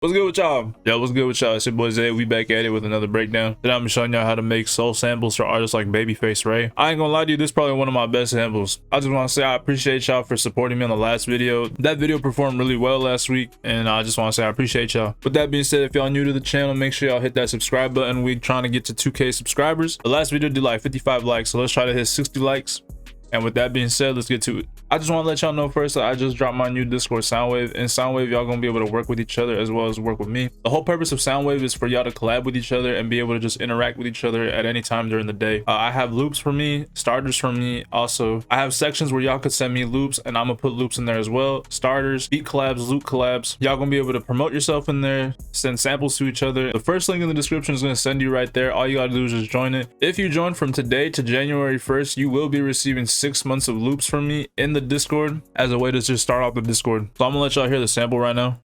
What's good with y'all? Yo, what's good with y'all? It's your boy Xave. We back at it with another breakdown. Today I'm showing y'all how to make soul samples for artists like BabyFace, right? I ain't gonna lie to you, this is probably one of my best samples. I just want to say I appreciate y'all for supporting me on the last video. That video performed really well last week, and I just want to say I appreciate y'all. With that being said, if y'all new to the channel, make sure y'all hit that subscribe button. We're trying to get to 2K subscribers. The last video did like 55 likes, so let's try to hit 60 likes. And with that being said, let's get to it. I just want to let y'all know first that I just dropped my new Discord, Soundwave. In Soundwave, y'all gonna be able to work with each other as well as work with me. The whole purpose of Soundwave is for y'all to collab with each other and be able to just interact with each other at any time during the day. I have loops for me, starters for me. Also, I have sections where y'all could send me loops and I'm gonna put loops in there as well. Starters, beat collabs, loop collabs. Y'all gonna be able to promote yourself in there, send samples to each other. The first link in the description is gonna send you right there. All you gotta do is just join it. If you join from today to January 1st, you will be receiving 6 months of loops from me in the Discord as a way to just start off the Discord. So I'm gonna let y'all hear the sample right now.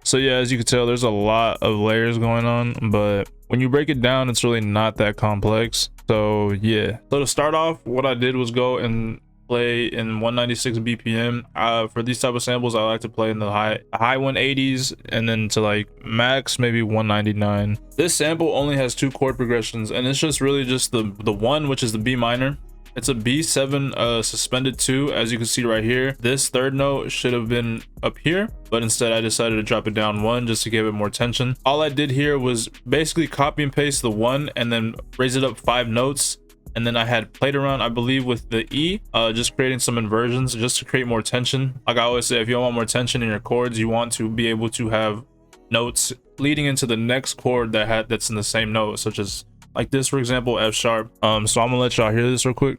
So yeah, as you can tell, there's a lot of layers going on, but when you break it down, it's really not that complex. So yeah, so to start off, what I did was go and play in 196 BPM. For these type of samples, I like to play in the high 180s and then to like max maybe 199. This sample only has 2 chord progressions, and it's just really just the one, which is the B minor. It's a B7 suspended 2, as you can see right here. This third note should have been up here, but instead I decided to drop it down 1 just to give it more tension. All I did here was basically copy and paste the 1 and then raise it up 5 notes. And then I had played around, I believe, with the E, just creating some inversions just to create more tension. Like I always say, if you want more tension in your chords, you want to be able to have notes leading into the next chord that's in the same note, such as like this, for example, F sharp. So I'm gonna let y'all hear this real quick.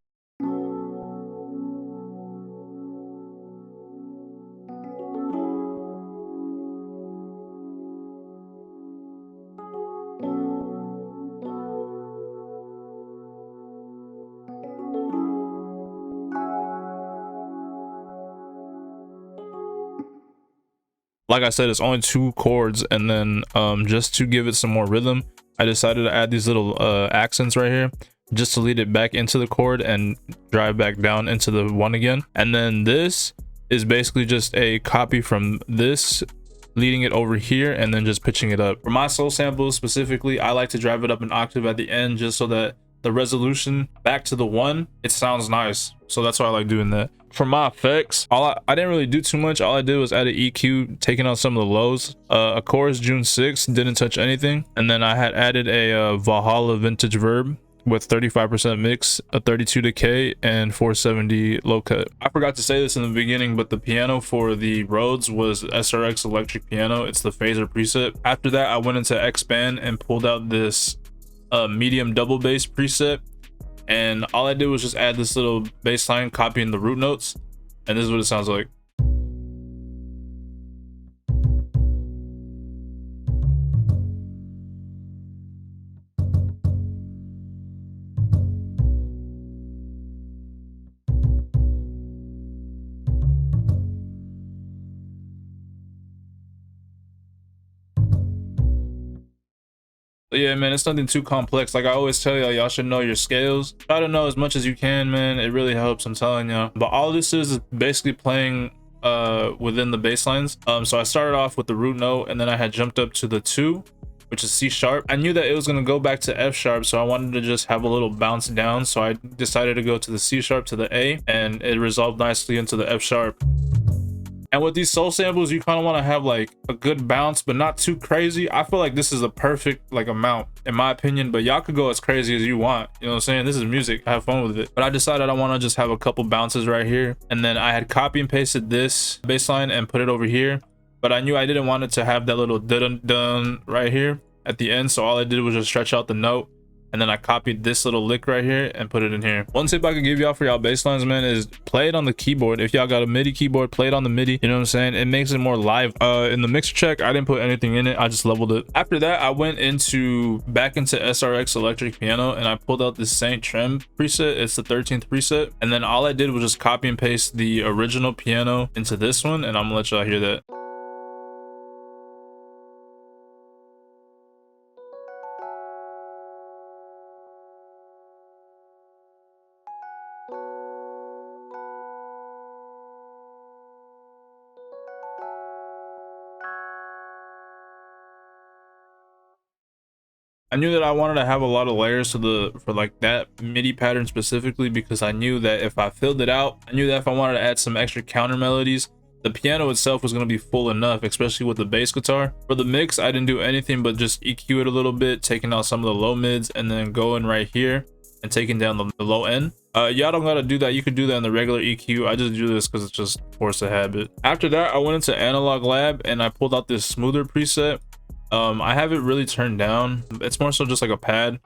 Like I said, it's only 2 chords, and then just to give it some more rhythm, I decided to add these little accents right here just to lead it back into the chord and drive back down into the 1 again. And then this is basically just a copy from this, leading it over here and then just pitching it up. For my soul samples specifically, I like to drive it up an octave at the end just so that the resolution back to the 1, it sounds nice. So that's why I like doing that. For my effects, I didn't really do too much. All I did was add an EQ, taking out some of the lows. A chorus June 6th, didn't touch anything. And then I had added a Valhalla vintage verb with 35% mix, a 32 decay, and 470 low cut. I forgot to say this in the beginning, but the piano for the Rhodes was SRX electric piano. It's the phaser preset. After that, I went into Xband and pulled out this medium double bass preset, and all I did was just add this little bass line, copying the root notes, and this is what it sounds like. Yeah, man, it's nothing too complex. Like I always tell y'all, y'all should know your scales. Try to know as much as you can, man. It really helps, I'm telling y'all. But all this is basically playing within the bass lines. So I started off with the root note, and then I had jumped up to the 2, which is C sharp. I knew that it was going to go back to F sharp, so I wanted to just have a little bounce down. So I decided to go to the C sharp to the A, and it resolved nicely into the F sharp. And with these soul samples, you kind of want to have like a good bounce, but not too crazy. I feel like this is the perfect like amount in my opinion, but y'all could go as crazy as you want. You know what I'm saying? This is music. Have fun with it. But I decided I want to just have a couple bounces right here. And then I had copy and pasted this bass line and put it over here. But I knew I didn't want it to have that little dun dun right here at the end. So all I did was just stretch out the note. And then I copied this little lick right here and put it in here. One tip I could give y'all for y'all bass lines, man, is play it on the keyboard. If y'all got a MIDI keyboard, play it on the MIDI. You know what I'm saying? It makes it more live. In the mixer check, I didn't put anything in it. I just leveled it. After that, I went back into SRX electric piano and I pulled out this Saint Trem preset. It's the 13th preset. And then all I did was just copy and paste the original piano into this one. And I'm gonna let y'all hear that. I knew that I wanted to have a lot of layers for like that MIDI pattern specifically, because I knew that if I filled it out, I knew that if I wanted to add some extra counter melodies, the piano itself was going to be full enough, especially with the bass guitar. For the mix, I didn't do anything but just EQ it a little bit, taking out some of the low mids and then going right here and taking down the low end. Y'all don't gotta do that. You could do that in the regular EQ. I just do this because it's just force of habit. After that, I went into Analog Lab and I pulled out this smoother preset. I have it really turned down. It's more so just like a pad.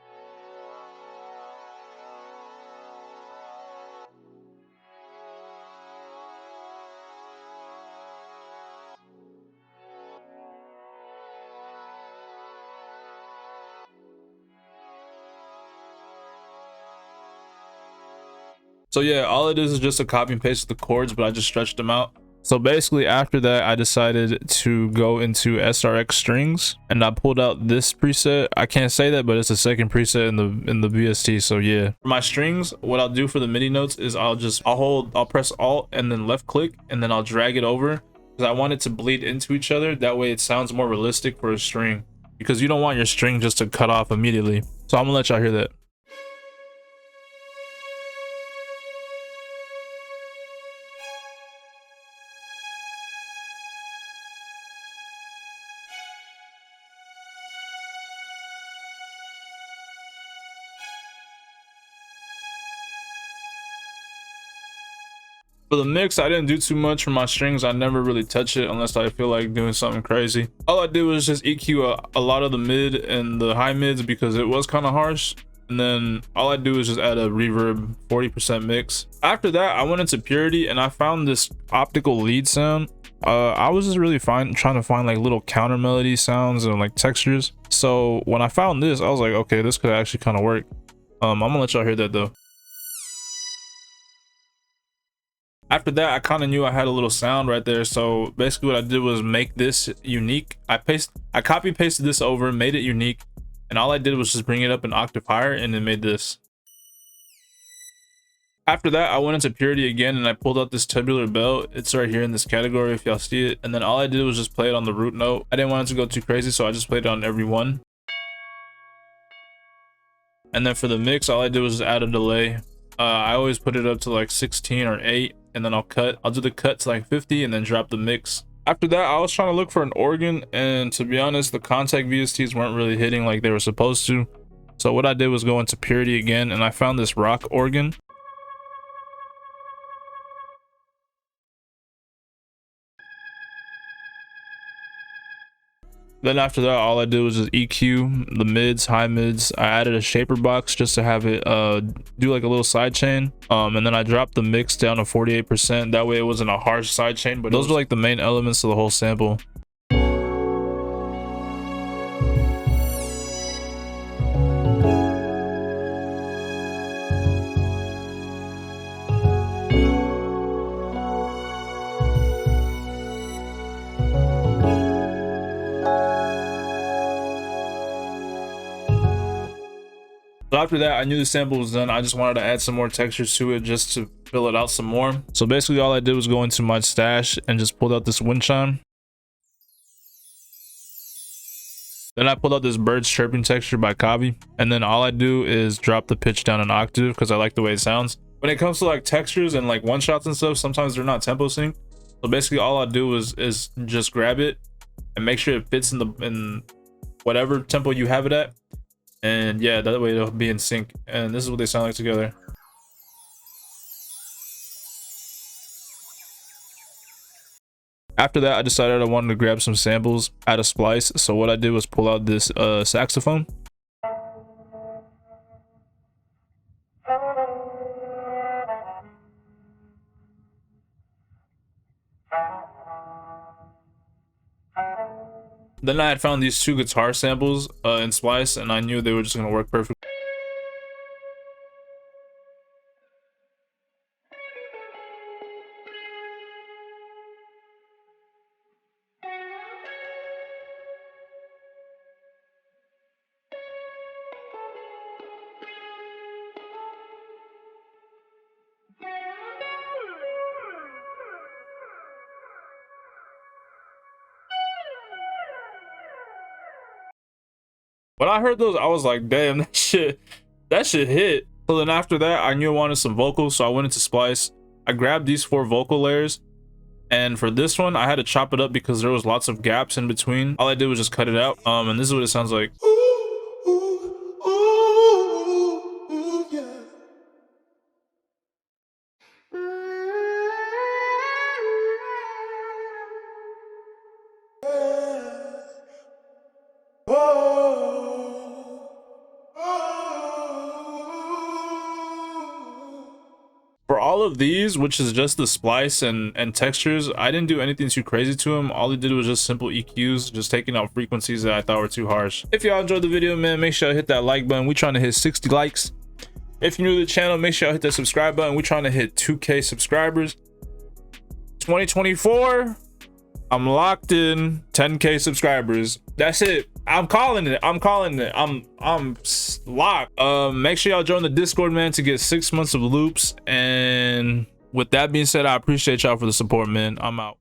So yeah, all it is just a copy and paste of the chords, but I just stretched them out. So basically after that, I decided to go into SRX strings and I pulled out this preset. I can't say that, but it's the second preset in the VST. So yeah, for my strings, what I'll do for the MIDI notes is I'll press Alt and then left click and then I'll drag it over because I want it to bleed into each other. That way it sounds more realistic for a string, because you don't want your string just to cut off immediately. So I'm gonna let y'all hear that. For the mix, I didn't do too much for my strings. I never really touch it unless I feel like doing something crazy. All I did was just EQ a lot of the mid and the high mids because it was kind of harsh. And then all I do is just add a reverb 40% mix. After that, I went into Purity and I found this optical lead sound. I was just really trying to find like little counter melody sounds and like textures. So when I found this, I was like, okay, this could actually kind of work. I'm gonna let y'all hear that though. After that, I kind of knew I had a little sound right there. So basically what I did was make this unique. I copy pasted this over, made it unique. And all I did was just bring it up an octave higher and then made this. After that, I went into Purity again and I pulled out this tubular bell. It's right here in this category if y'all see it. And then all I did was just play it on the root note. I didn't want it to go too crazy, so I just played it on every one. And then for the mix, all I did was just add a delay. I always put it up to like 16 or 8. And then I'll do the cut to like 50 and then drop the mix. After that, I was trying to look for an organ, and to be honest, the contact VSTs weren't really hitting like they were supposed to. So what I did was go into Purity again and I found this rock organ. Then after that, all I did was just EQ the mids, high mids. I added a shaper box just to have it do like a little side chain. And then I dropped the mix down to 48%. That way it wasn't a harsh side chain, but those were like the main elements of the whole sample. So after that, I knew the sample was done. I just wanted to add some more textures to it just to fill it out some more. So basically all I did was go into my stash and just pulled out this wind chime. Then I pulled out this birds chirping texture by Xave. And then all I do is drop the pitch down an octave because I like the way it sounds. When it comes to like textures and like one shots and stuff, sometimes they're not tempo synced. So basically all I do is just grab it and make sure it fits in whatever tempo you have it at, and yeah, that way it'll be in sync. And this is what they sound like together. After that, I decided I wanted to grab some samples out of Splice. So what I did was pull out this saxophone. Then I had found these 2 guitar samples in Splice, and I knew they were just gonna work perfectly. When I heard those, I was like, damn, that shit hit. So then after that, I knew I wanted some vocals, so I went into Splice. I grabbed these 4 vocal layers, and for this one, I had to chop it up because there was lots of gaps in between. All I did was just cut it out, and this is what it sounds like. For all of these, which is just the splice and textures, I didn't do anything too crazy to them. All I did was just simple EQs, just taking out frequencies that I thought were too harsh. If y'all enjoyed the video, man, make sure to hit that like button. We're trying to hit 60 likes. If you're new to the channel, make sure to hit that subscribe button. We're trying to hit 2K subscribers. 2024, I'm locked in 10K subscribers. That's it. I'm calling it. I'm locked. Make sure y'all join the Discord, man, to get 6 months of loops. And with that being said, I appreciate y'all for the support, man. I'm out.